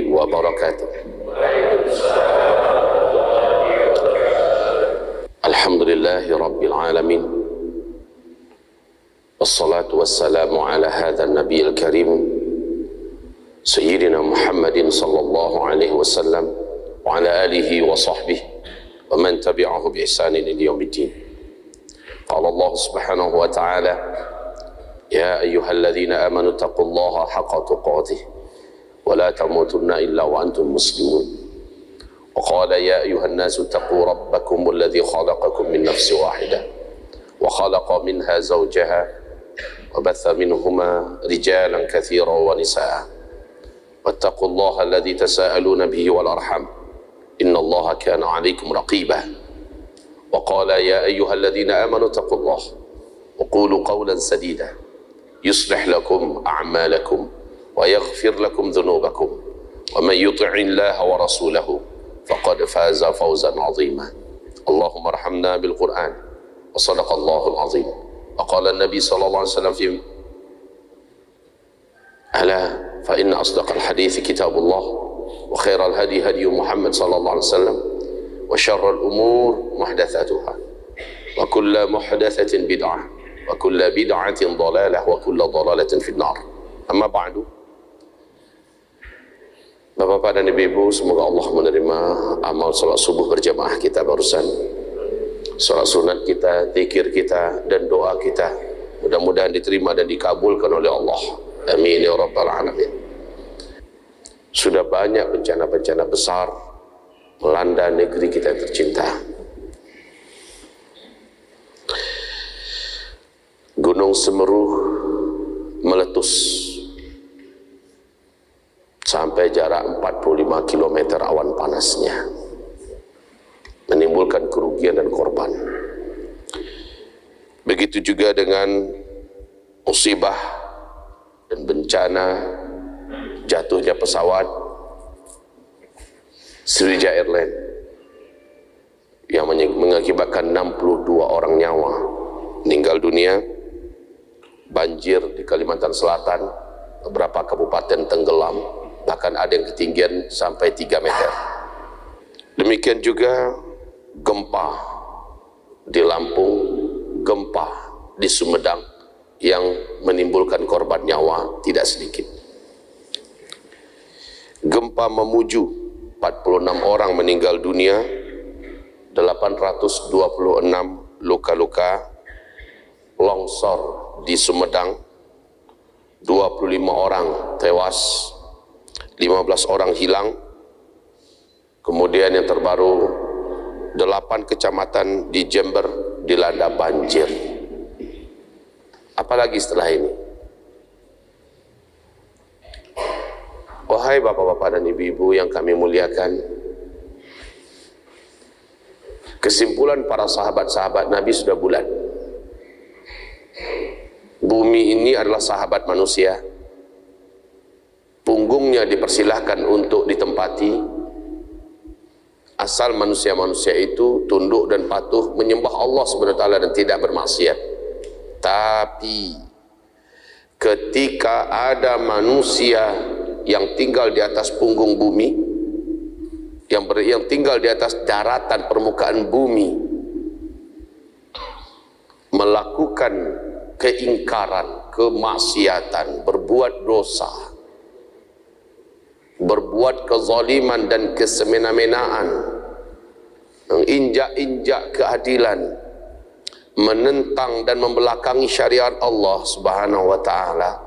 wabarakatuh. Alhamdulillahi rabbil alamin. Wassalatu wassalamu ala hadha nabiyil karim Sayyidina Muhammadin sallallahu alaihi wasallam wa ala alihi wa sahbihi wa man tabi'ahu bi ihsanin ila yaumiddin. Qala Allah subhanahu wa ta'ala: Ya ayyuhalladzina amanu taqullaha haqqa tuqatih wa la tamutunna illa wa antum muslimun. Wa qala ya ayyuhan nasu taqu rabbakum alladzi khalaqakum min nafsin wahidah wa khalaqa minha zawjaha wa batha minhuma rijalan katsiran wa nisaa. Wattaqullaha alladzi tasaaluna bihi wal arham innallaha kana 'alaikum raqiba. Wa qala ya ayyuhalladzina amanu taqullaha wa qulu qawlan sadida yuslih lakum a'malakum wa yaghfir lakum dhunubakum wa man yuti'i Allaha wa rasulahu faqad faza fawzan 'azima. Allahumma arhamna bil Qur'an wa sadaqallahu al-'azim. Wa qala an-nabi sallallahu alaihi wasallam fi ala fa inna asdaqal hadithi kitabullah wa khairal hadi hadi Muhammad sallallahu alaihi wasallam wa syarrul umur muhdatsatuha wa kullu muhdatsatin bid'ah wa kullu bid'atin dhalalah wa kullu dhalalatin finnar. Amma ba'du. Bapak-bapak dan ibu-ibu, semoga Allah menerima amal salat subuh berjamaah kita barusan, salat sunat kita, zikir kita, dan doa kita. Mudah-mudahan diterima dan dikabulkan oleh Allah. Amin ya rabbal alamin. Sudah banyak bencana-bencana besar melanda negeri kita yang tercinta. Gunung Semeru meletus sampai jarak 45 km awan panasnya, menimbulkan kerugian dan korban. Begitu juga dengan musibah dan bencana jatuhnya pesawat Sriwijaya Airlines yang mengakibatkan 62 orang nyawa meninggal dunia, banjir di Kalimantan Selatan, beberapa kabupaten tenggelam, bahkan ada yang ketinggian sampai 3 meter. Demikian juga gempa di Lampung, gempa di Sumedang yang menimbulkan korban nyawa tidak sedikit. Gempa Mamuju, 46 orang meninggal dunia, 826 luka-luka. Longsor di Sumedang, 25 orang tewas, 15 orang hilang. Kemudian yang terbaru, 8 kecamatan di Jember dilanda banjir. Apalagi setelah ini? Wahai bapak-bapak dan ibu-ibu yang kami muliakan, kesimpulan para sahabat-sahabat Nabi sudah bulat. Bumi ini adalah sahabat manusia. Punggungnya dipersilahkan untuk ditempati, asal manusia-manusia itu tunduk dan patuh menyembah Allah SWT dan tidak bermaksiat. Tapi ketika ada manusia yang tinggal di atas punggung bumi, yang tinggal di atas daratan permukaan bumi, melakukan keingkaran, kemaksiatan, berbuat dosa, berbuat kezaliman dan kesemena-menaan, menginjak-injak keadilan, menentang dan membelakangi syariat Allah Subhanahu wa taala,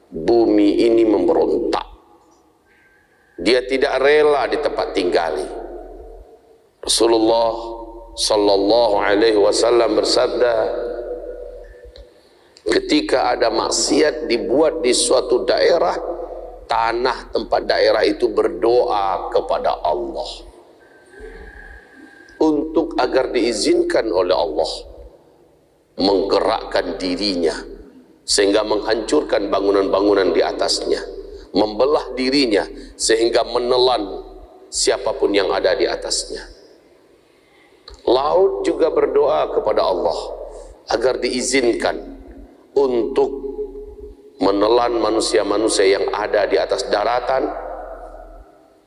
bumi ini memberontak. Dia tidak rela di tempat tinggali. Rasulullah sallallahu alaihi wasallam bersabda, ketika ada maksiat dibuat di suatu daerah, tanah tempat daerah itu berdoa kepada Allah untuk agar diizinkan oleh Allah menggerakkan dirinya sehingga menghancurkan bangunan-bangunan di atasnya, membelah dirinya sehingga menelan siapapun yang ada di atasnya. Laut juga berdoa kepada Allah agar diizinkan untuk menelan manusia-manusia yang ada di atas daratan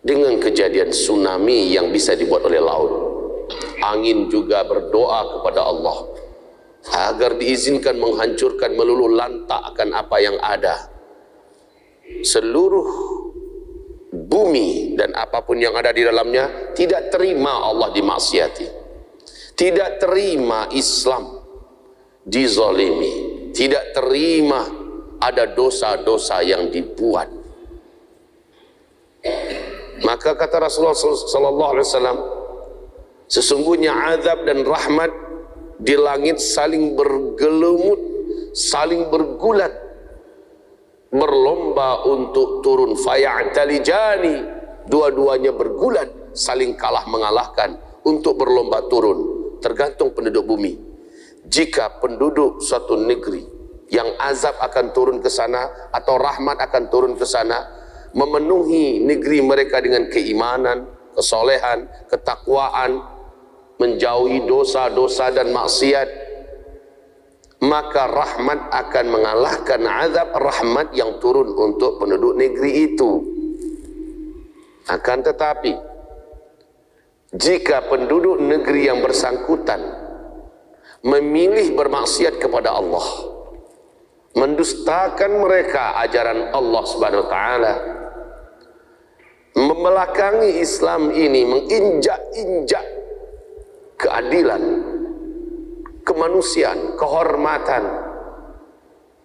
dengan kejadian tsunami yang bisa dibuat oleh laut. Angin juga berdoa kepada Allah agar diizinkan menghancurkan meluluh lantakkan apa yang ada. Seluruh bumi dan apapun yang ada di dalamnya tidak terima Allah dimaksiati, tidak terima Islam dizalimi, tidak terima ada dosa-dosa yang dibuat. Maka kata Rasulullah SAW, sesungguhnya azab dan rahmat di langit saling bergelumut, saling bergulat, berlomba untuk turun. Faya'talijani, dua-duanya bergulat, saling kalah mengalahkan untuk berlomba turun. Tergantung penduduk bumi. Jika penduduk suatu negeri yang azab akan turun ke sana atau rahmat akan turun ke sana, memenuhi negeri mereka dengan keimanan, kesolehan, ketakwaan, menjauhi dosa-dosa dan maksiat, maka rahmat akan mengalahkan azab rahmat yang turun untuk penduduk negeri itu. Akan tetapi, jika penduduk negeri yang bersangkutan memilih bermaksiat kepada Allah, mendustakan mereka ajaran Allah Subhanahu wa taala, membelakangi Islam ini, menginjak-injak keadilan, kemanusiaan, kehormatan,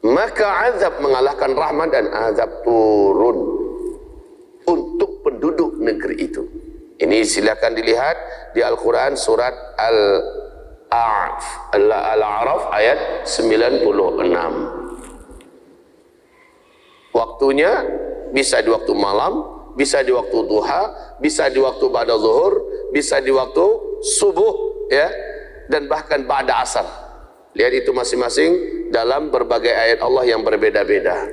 maka azab mengalahkan rahmat dan azab turun untuk penduduk negeri itu. Ini silakan dilihat di Al-Quran surat Al-A'raf ayat 96. Waktunya bisa di waktu malam, bisa di waktu duha, bisa di waktu ba'da zuhur, bisa di waktu subuh, ya, dan bahkan ba'da asar. Lihat itu masing-masing dalam berbagai ayat Allah yang berbeda-beda.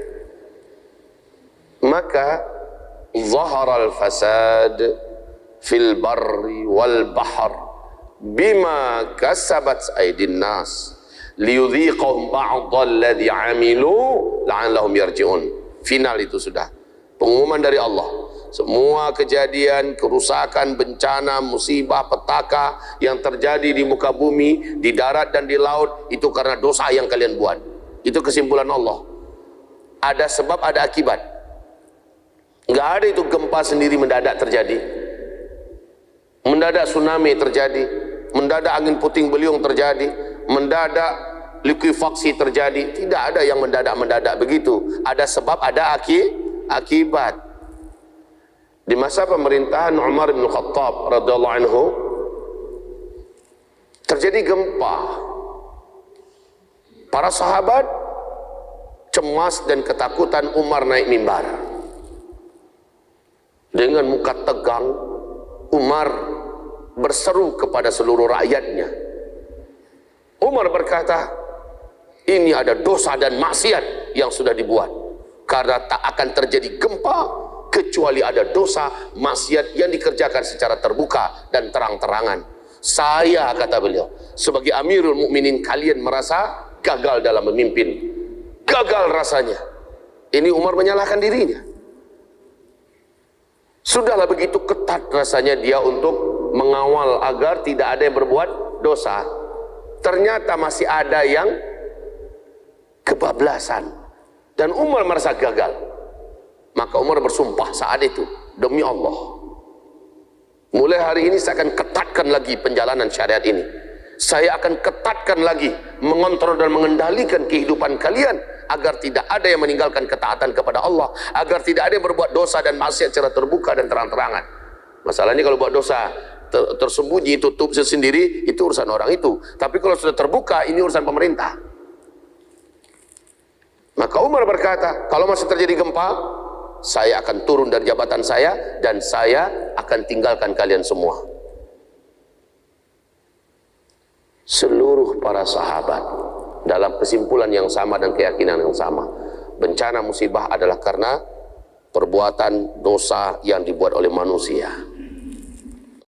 Maka zaharal fasad fil barri wal bahr bima kasabat aydin nas liyudhiqahum ba'dal ladzi 'amilu la'allahum yarji'un. Final itu sudah pengumuman dari Allah. Semua kejadian, kerusakan, bencana, musibah, petaka yang terjadi di muka bumi, di darat dan di laut, itu karena dosa yang kalian buat. Itu kesimpulan Allah. Ada sebab, ada akibat. Nggak ada itu gempa sendiri mendadak terjadi, mendadak tsunami terjadi, mendadak angin puting beliung terjadi, mendadak likuifaksi terjadi. Tidak ada yang mendadak-mendadak begitu. Ada sebab, ada akibat. Di masa pemerintahan Umar bin Khattab radhiyallahu anhu terjadi gempa. Para sahabat cemas dan ketakutan. Umar naik mimbar dengan muka tegang. Umar berseru kepada seluruh rakyatnya. Umar berkata, ini ada dosa dan maksiat yang sudah dibuat, karena tak akan terjadi gempa kecuali ada dosa, maksiat yang dikerjakan secara terbuka dan terang-terangan. Saya, kata beliau, sebagai Amirul Mukminin, kalian merasa gagal dalam memimpin. Gagal rasanya. Ini Umar menyalahkan dirinya. Sudahlah begitu ketat rasanya dia untuk mengawal agar tidak ada yang berbuat dosa. Ternyata masih ada yang kebablasan. Dan Umar merasa gagal. Maka Umar bersumpah saat itu, demi Allah, mulai hari ini saya akan ketatkan lagi penjalanan syariat ini. Saya akan ketatkan lagi mengontrol dan mengendalikan kehidupan kalian, agar tidak ada yang meninggalkan ketaatan kepada Allah, agar tidak ada yang berbuat dosa dan maksiat secara terbuka dan terang-terangan. Masalahnya kalau buat dosa tersembunyi, tutup sendiri, itu urusan orang itu. Tapi kalau sudah terbuka, ini urusan pemerintah. Maka Umar berkata, kalau masih terjadi gempa, saya akan turun dari jabatan saya dan saya akan tinggalkan kalian semua. Seluruh para sahabat dalam kesimpulan yang sama dan keyakinan yang sama. Bencana musibah adalah karena perbuatan dosa yang dibuat oleh manusia.